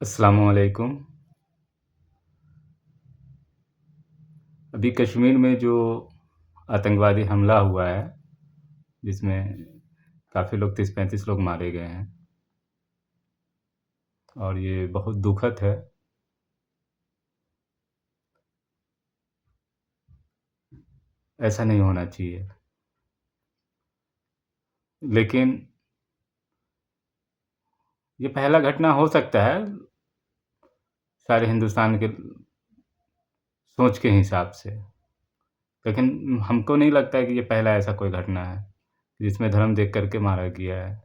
अस्सलामुअलैकुम। अभी कश्मीर में जो आतंकवादी हमला हुआ है, जिसमें काफ़ी लोग 30-35 लोग मारे गए हैं और ये बहुत दुखद है। ऐसा नहीं होना चाहिए। लेकिन ये पहला घटना हो सकता है सारे हिंदुस्तान के सोच के हिसाब से, लेकिन हमको नहीं लगता है कि ये पहला ऐसा कोई घटना है, जिसमें धर्म देख कर के मारा गया है।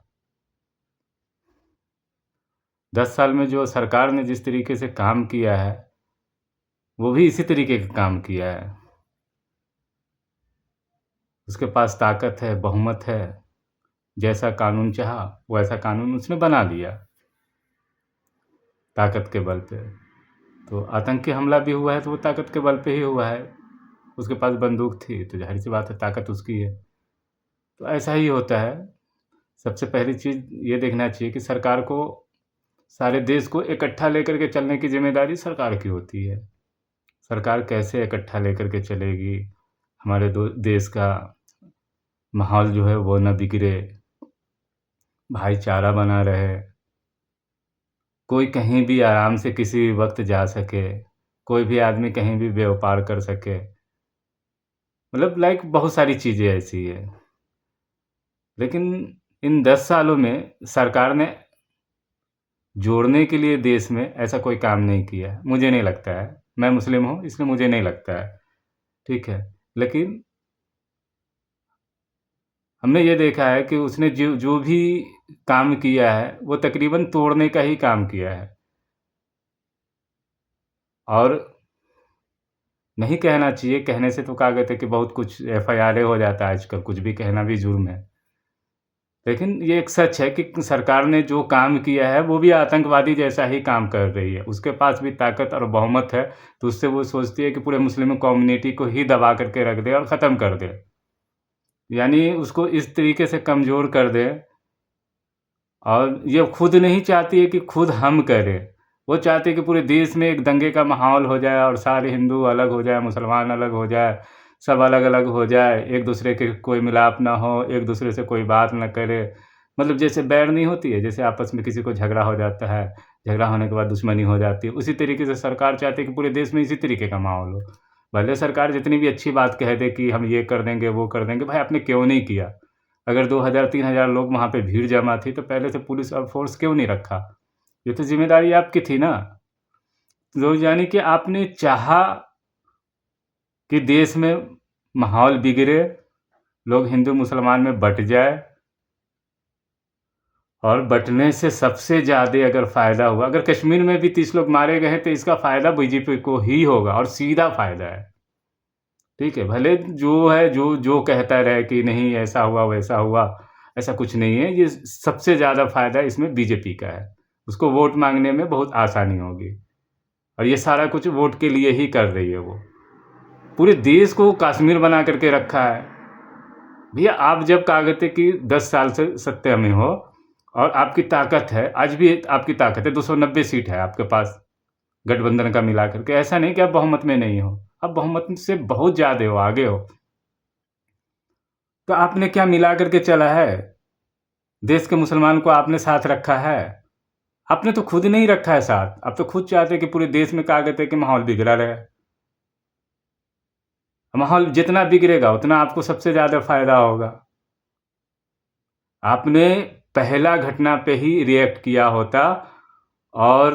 10 साल में जो सरकार ने जिस तरीके से काम किया है, वो भी इसी तरीके का काम किया है। उसके पास ताकत है, बहुमत है, जैसा कानून चाहा, वैसा कानून उसने बना लिया, ताकत के बल पे। तो आतंकी हमला भी हुआ है तो वो ताकत के बल पे ही हुआ है। उसके पास बंदूक थी तो ज़ाहिर-सी बात है ताकत उसकी है। तो ऐसा ही होता है। सबसे पहली चीज़ ये देखना चाहिए कि सरकार को सारे देश को इकट्ठा लेकर के चलने की ज़िम्मेदारी सरकार की होती है। सरकार कैसे इकट्ठा लेकर के चलेगी, हमारे दो देश का माहौल जो है वो ना बिगड़े, भाईचारा बना रहे, कोई कहीं भी आराम से किसी भी वक़्त जा सके, कोई भी आदमी कहीं भी व्यापार कर सके। मतलब लाइक बहुत सारी चीज़ें ऐसी हैं। लेकिन इन 10 सालों में सरकार ने जोड़ने के लिए देश में ऐसा कोई काम नहीं किया है, मुझे नहीं लगता है। मैं मुस्लिम हूँ इसलिए मुझे नहीं लगता है, ठीक है। लेकिन हमने ये देखा है कि उसने जो जो भी काम किया है, वो तकरीबन तोड़ने का ही काम किया है। और नहीं कहना चाहिए, कहने से तो कहा गया था कि बहुत कुछ एफआईआरें हो जाता है आजकल, कुछ भी कहना भी जुर्म है। लेकिन ये एक सच है कि सरकार ने जो काम किया है, वो भी आतंकवादी जैसा ही काम कर रही है। उसके पास भी ताकत और बहुमत है, तो उससे वो सोचती है कि पूरे मुस्लिम कम्युनिटी को ही दबा करके रख दे और ख़त्म कर दे। यानी उसको इस तरीके से कमज़ोर कर दे और ये खुद नहीं चाहती है कि खुद हम करें। वो चाहती है कि पूरे देश में एक दंगे का माहौल हो जाए और सारे हिंदू अलग हो जाएँ, मुसलमान अलग हो जाए, सब अलग-अलग हो जाए, एक-दूसरे के कोई मिलाप ना हो, एक-दूसरे से कोई बात ना करे। मतलब जैसे बैर नहीं होती है, जैसे आपस में किसी को झगड़ा हो जाता है, झगड़ा होने के बाद दुश्मनी हो जाती है, उसी तरीके से सरकार चाहती है कि पूरे देश में इसी तरीके का माहौल हो। भले सरकार जितनी भी अच्छी बात कह दे कि हम ये कर देंगे, वो कर देंगे, भाई आपने क्यों नहीं किया? अगर 2000-3000 लोग वहाँ पे भीड़ जमा थी, तो पहले से पुलिस और फ़ोर्स क्यों नहीं रखा? ये तो ज़िम्मेदारी आपकी थी ना। तो यानी कि आपने चाहा कि देश में माहौल बिगड़े, लोग हिंदू-मुसलमान में बँट जाए और बँटने से सबसे ज़्यादा अगर फ़ायदा हुआ, अगर कश्मीर में भी 30 लोग मारे गए हैं, तो इसका फ़ायदा बीजेपी को ही होगा और सीधा फ़ायदा है। ठीक है? भले जो है, जो कहता रहे कि नहीं ऐसा हुआ, वैसा हुआ, ऐसा कुछ नहीं है। ये सबसे ज़्यादा फ़ायदा इसमें बीजेपी का है। उसको वोट माँगने में बहुत आसानी होगी और ये सारा कुछ वोट के लिए ही कर रही है वो। पूरे देश को कश्मीर बना कर के रखा है। भैया आप जब कागज़ थे कि 10 साल से सत्ता में हो और आपकी ताकत है, आज भी आपकी ताकत है, 290 सीट है आपके पास, गठबंधन का मिला कर के। ऐसा नहीं कि आप बहुमत में नहीं हो, आप बहुमत से बहुत ज़्यादा हो, आगे हो। तो आपने क्या मिला कर के चला है? देश के मुसलमान को आपने साथ रखा है? आपने तो खुद नहीं रखा है साथ। आप तो खुद चाहते हैं कि पूरे देश में कहा कहते हैं कि माहौल बिगड़ा रहे। माहौल जितना बिगड़ेगा उतना आपको सबसे ज़्यादा फ़ायदा होगा। आपने पहला घटना पे ही रिएक्ट किया होता और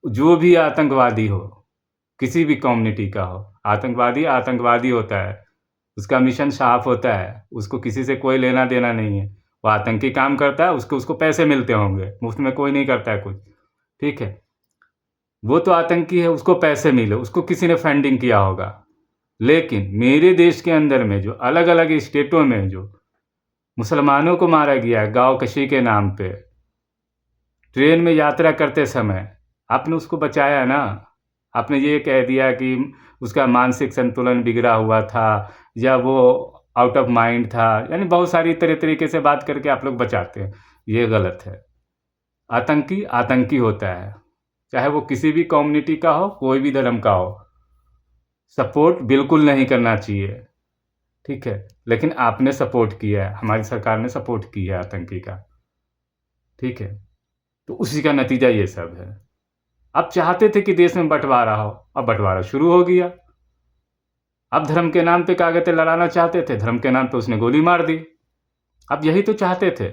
जो भी आतंकवादी हो, किसी भी कम्युनिटी का हो, आतंकवादी आतंकवादी होता है। उसका मिशन साफ़ होता है, उसको किसी से कोई लेना-देना नहीं है। वो आतंकी काम करता है, उसको उसको पैसे मिलते होंगे, मुफ़्त में कोई नहीं करता है कुछ, ठीक है? वो तो आतंकी है, उसको पैसे मिले, उसको किसी ने फंडिंग किया होगा। लेकिन मेरे देश के अंदर में जो अलग-अलग स्टेटों में जो मुसलमानों को मारा गया है गाँव कशी के नाम पे, ट्रेन में यात्रा करते समय, आपने उसको बचाया ना। आपने ये कह दिया कि उसका मानसिक संतुलन बिगड़ा हुआ था या वो आउट ऑफ माइंड था, यानी बहुत सारी तरह तरीके से बात करके आप लोग बचाते हैं। ये गलत है। आतंकी आतंकी होता है, चाहे वो किसी भी कम्युनिटी का हो, कोई भी धर्म का हो। सपोर्ट बिल्कुल नहीं करना चाहिए, ठीक है, लेकिन आपने सपोर्ट किया है, हमारी सरकार ने सपोर्ट किया है आतंकी का, ठीक है, तो उसी का नतीजा ये सब है। आप चाहते थे कि देश में बंटवारा हो, अब बंटवारा शुरू हो गया। अब धर्म के नाम पे क्या कहते लड़ाना चाहते थे, धर्म के नाम पे उसने गोली मार दी। अब यही तो चाहते थे।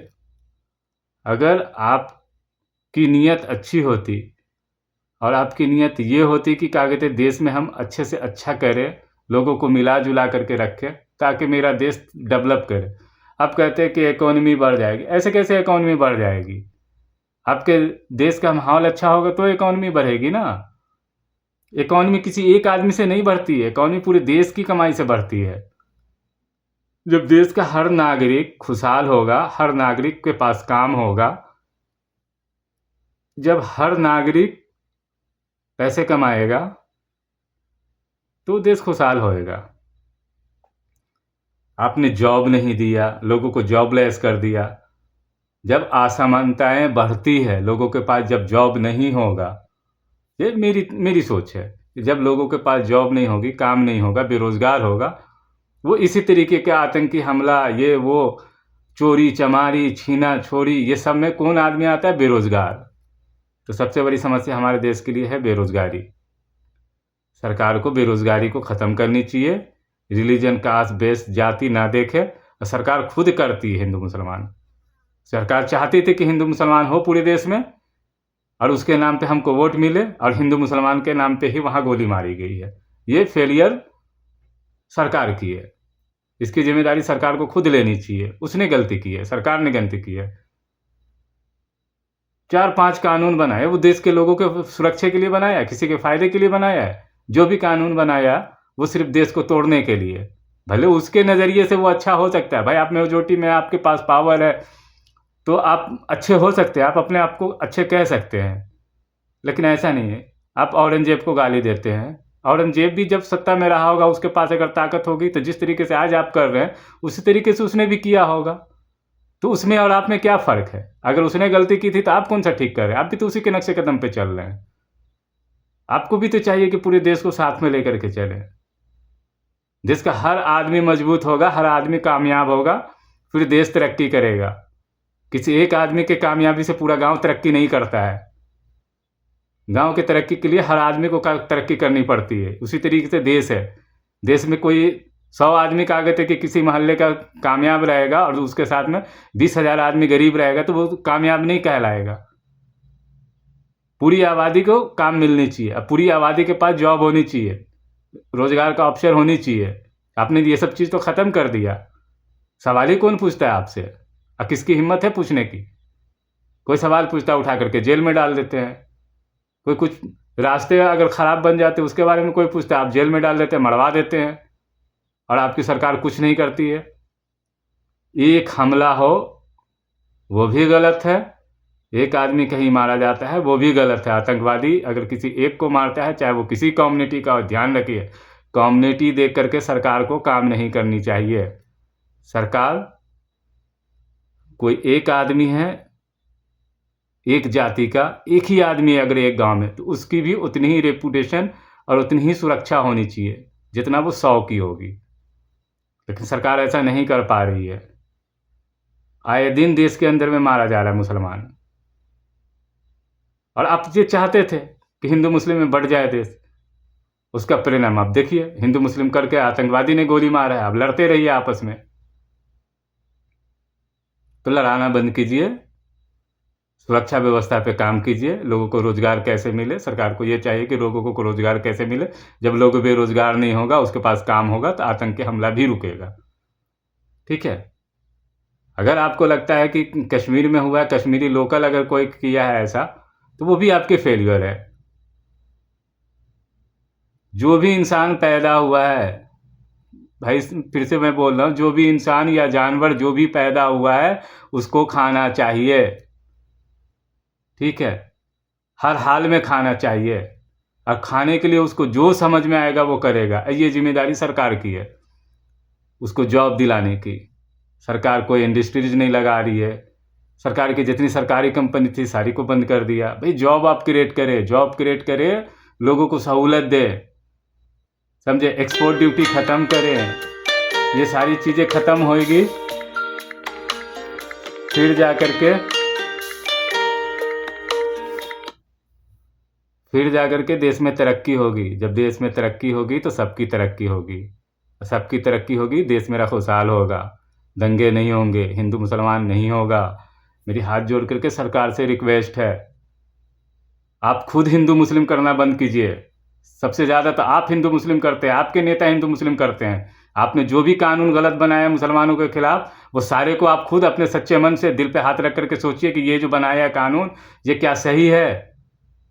अगर आपकी नीयत अच्छी होती और आपकी नीयत ये होती कि क्या कहते देश में हम अच्छे से अच्छा करें, लोगों को मिला जुला करके रखें ताकि मेरा देश डेवलप करे। आप कहते हैं कि इकोनॉमी बढ़ जाएगी, ऐसे कैसे इकोनॉमी बढ़ जाएगी? आपके देश का माहौल अच्छा होगा तो इकोनॉमी बढ़ेगी ना। इकोनॉमी किसी एक आदमी से नहीं बढ़ती है, इकोनॉमी पूरे देश की कमाई से बढ़ती है। जब देश का हर नागरिक खुशहाल होगा, हर नागरिक के पास काम होगा, जब हर नागरिक पैसे कमाएगा तो देश खुशहाल होएगा। आपने जॉब नहीं दिया, लोगों को जॉबलेस कर दिया। जब असमानताएं बढ़ती है, लोगों के पास जब जॉब नहीं होगा, ये मेरी सोच है कि जब लोगों के पास जॉब नहीं होगी, काम नहीं होगा, बेरोजगार होगा, वो इसी तरीके के आतंकी हमला, ये वो चोरी चमारी छीना छोरी, ये सब में कौन आदमी आता है? बेरोजगार। तो सबसे बड़ी समस्या हमारे देश के लिए है बेरोजगारी। सरकार को बेरोजगारी को ख़त्म करनी चाहिए। रिलीजन, कास्ट, बेस, जाति ना देखे, और सरकार खुद करती है हिंदू मुसलमान। सरकार चाहती थी कि हिंदू मुसलमान हो पूरे देश में और उसके नाम पे हमको वोट मिले, और हिंदू मुसलमान के नाम पे ही वहाँ गोली मारी गई है। ये फेलियर सरकार की है, इसकी जिम्मेदारी सरकार को खुद लेनी चाहिए। उसने गलती की है, सरकार ने गलती की है। 4-5 कानून बनाए, वो देश के लोगों के सुरक्षा के लिए बनाया, किसी के फायदे के लिए बनाया है। जो भी कानून बनाया वो सिर्फ देश को तोड़ने के लिए। भले उसके नज़रिए से वो अच्छा हो सकता है, भाई आप मेजोरिटी में, आपके पास पावर है तो आप अच्छे हो सकते हैं, आप अपने आप को अच्छे कह सकते हैं, लेकिन ऐसा नहीं है। आप औरंगजेब को गाली देते हैं, औरंगजेब भी जब सत्ता में रहा होगा, उसके पास अगर ताकत होगी तो जिस तरीके से आज आप कर रहे हैं उसी तरीके से उसने भी किया होगा। तो उसमें और आप में क्या फ़र्क है? अगर उसने गलती की थी तो आप कौन सा ठीक कर रहे हैं? आप भी तो उसी के नक्शे कदम पे चल रहे हैं। आपको भी तो चाहिए कि पूरे देश को साथ में लेकर के चलें। देश का हर आदमी मजबूत होगा, हर आदमी कामयाब होगा, फिर देश तरक्की करेगा। किसी एक आदमी के कामयाबी से पूरा गांव तरक्की नहीं करता है। गांव के तरक्की के लिए हर आदमी को तरक्की करनी पड़ती है। उसी तरीके से देश है। देश में कोई 100 आदमी का आगे थे कि किसी मोहल्ले का कामयाब रहेगा और उसके साथ में 20,000 आदमी गरीब रहेगा तो वो कामयाब नहीं कहलाएगा। पूरी आबादी को काम मिलनी चाहिए, अब पूरी आबादी के पास जॉब होनी चाहिए, रोजगार का अवसर होनी चाहिए। आपने ये सब चीज़ तो ख़त्म कर दिया। सवाल ही कौन पूछता है आपसे? अब किसकी हिम्मत है पूछने की? कोई सवाल पूछता उठा करके जेल में डाल देते हैं। कोई कुछ रास्ते अगर ख़राब बन जाते उसके बारे में कोई पूछता है, आप जेल में डाल देते हैं, मरवा देते हैं, और आपकी सरकार कुछ नहीं करती है। एक हमला हो वो भी गलत है, एक आदमी कहीं मारा जाता है वो भी गलत है। आतंकवादी अगर किसी एक को मारता है, चाहे वो किसी कम्युनिटी का हो, ध्यान रखिए, कम्युनिटी देख करके सरकार को काम नहीं करनी चाहिए। सरकार कोई एक आदमी है, एक जाति का एक ही आदमी अगर एक गांव में, तो उसकी भी उतनी ही रेपुटेशन और उतनी ही सुरक्षा होनी चाहिए जितना वो 100 की होगी। लेकिन सरकार ऐसा नहीं कर पा रही है। आए दिन देश के अंदर में मारा जा रहा है मुसलमान, और आप ये चाहते थे कि हिंदू मुस्लिम में बढ़ जाए देश। उसका परिणाम आप देखिए, हिंदू मुस्लिम करके आतंकवादी ने गोली मारा है। आप लड़ते रहिए आपस में, तो लड़ाना बंद कीजिए, सुरक्षा व्यवस्था पे काम कीजिए। लोगों को रोजगार कैसे मिले, सरकार को ये चाहिए कि लोगों को रोजगार कैसे मिले। जब लोग बेरोजगार नहीं होगा, उसके पास काम होगा, तो आतंकी हमला भी रुकेगा। ठीक है, अगर आपको लगता है कि कश्मीर में हुआ है, कश्मीरी लोकल अगर कोई किया है ऐसा, तो वो भी आपके फेलियर है। जो भी इंसान पैदा हुआ है, भाई फिर से मैं बोल रहा हूँ, जो भी इंसान या जानवर जो भी पैदा हुआ है उसको खाना चाहिए। ठीक है, हर हाल में खाना चाहिए, और खाने के लिए उसको जो समझ में आएगा वो करेगा। ये जिम्मेदारी सरकार की है, उसको जॉब दिलाने की। सरकार कोई इंडस्ट्रीज नहीं लगा रही है, सरकार की जितनी सरकारी कंपनी थी सारी को बंद कर दिया। भाई जॉब आप क्रिएट करे, जॉब क्रिएट करे, लोगों को सहूलत दे, समझे, एक्सपोर्ट ड्यूटी ख़त्म करें, ये सारी चीज़ें ख़त्म होएगी फिर जा कर के देश में तरक्की होगी। जब देश में तरक्की होगी तो सबकी तरक्की होगी, सबकी तरक्की होगी, देश मेरा खुशहाल होगा, दंगे नहीं होंगे, हिंदू मुसलमान नहीं होगा। मेरी हाथ जोड़ करके सरकार से रिक्वेस्ट है, आप खुद हिंदू मुस्लिम करना बंद कीजिए। सबसे ज़्यादा तो आप हिंदू मुस्लिम करते हैं, आपके नेता हिंदू मुस्लिम करते हैं। आपने जो भी कानून गलत बनाया मुसलमानों के खिलाफ, वो सारे को आप खुद अपने सच्चे मन से दिल पे हाथ रख करके सोचिए कि ये जो बनाया है कानून, ये क्या सही है।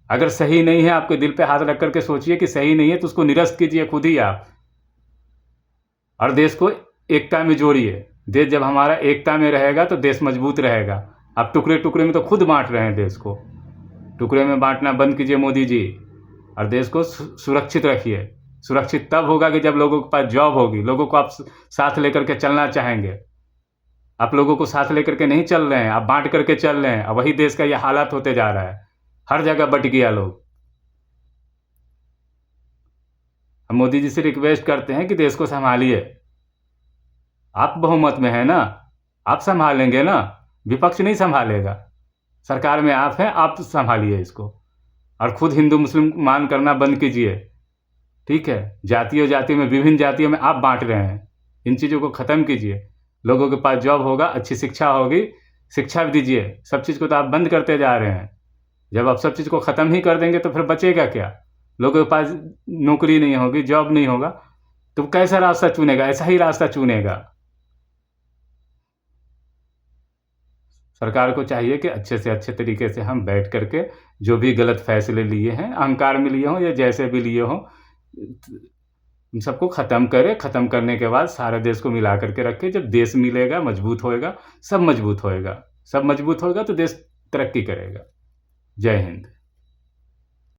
अगर सही नहीं है, आपके दिल पे हाथ रख करके सोचिए कि सही नहीं है, तो उसको निरस्त कीजिए खुद ही आप, और देश को एकता में जोड़िए। देश जब हमारा एकता में रहेगा तो देश मजबूत रहेगा। आप टुकड़े टुकड़े में तो खुद बांट रहे हैं देश को, टुकड़े में बांटना बंद कीजिए मोदी जी, और देश को सुरक्षित रखिए। सुरक्षित तब होगा कि जब लोगों के पास जॉब होगी, लोगों को आप साथ लेकर के चलना चाहेंगे। आप लोगों को साथ लेकर के नहीं चल रहे हैं, आप बांट करके चल रहे हैं, और वही देश का ये हालात होते जा रहा है। हर जगह बट गया लोग। हम मोदी जी से रिक्वेस्ट करते हैं कि देश को संभालिए। आप बहुमत में है ना, आप संभालेंगे ना, विपक्ष नहीं संभालेगा। सरकार में आप हैं, आप संभालिए इसको, और खुद हिंदू मुस्लिम मान करना बंद कीजिए, ठीक है। जातियों में, विभिन्न जातियों में आप बांट रहे हैं, इन चीज़ों को ख़त्म कीजिए। लोगों के पास जॉब होगा, अच्छी शिक्षा होगी, शिक्षा भी दीजिए। सब चीज़ को तो आप बंद करते जा रहे हैं। जब आप सब चीज़ को ख़त्म ही कर देंगे तो फिर बचेगा क्या? लोगों के पास नौकरी नहीं होगी, जॉब नहीं होगा, तो कैसा रास्ता चुनेगा? ऐसा ही रास्ता चुनेगा। सरकार को चाहिए कि अच्छे से अच्छे तरीके से हम बैठ करके जो भी गलत फैसले लिए हैं, अहंकार में लिए हों या जैसे भी लिए हों, इन सबको ख़त्म करे। ख़त्म करने के बाद सारे देश को मिला करके रखे। जब देश मिलेगा, मजबूत होएगा, सब मजबूत होएगा, सब मजबूत होएगा तो देश तरक्की करेगा। जय हिंद।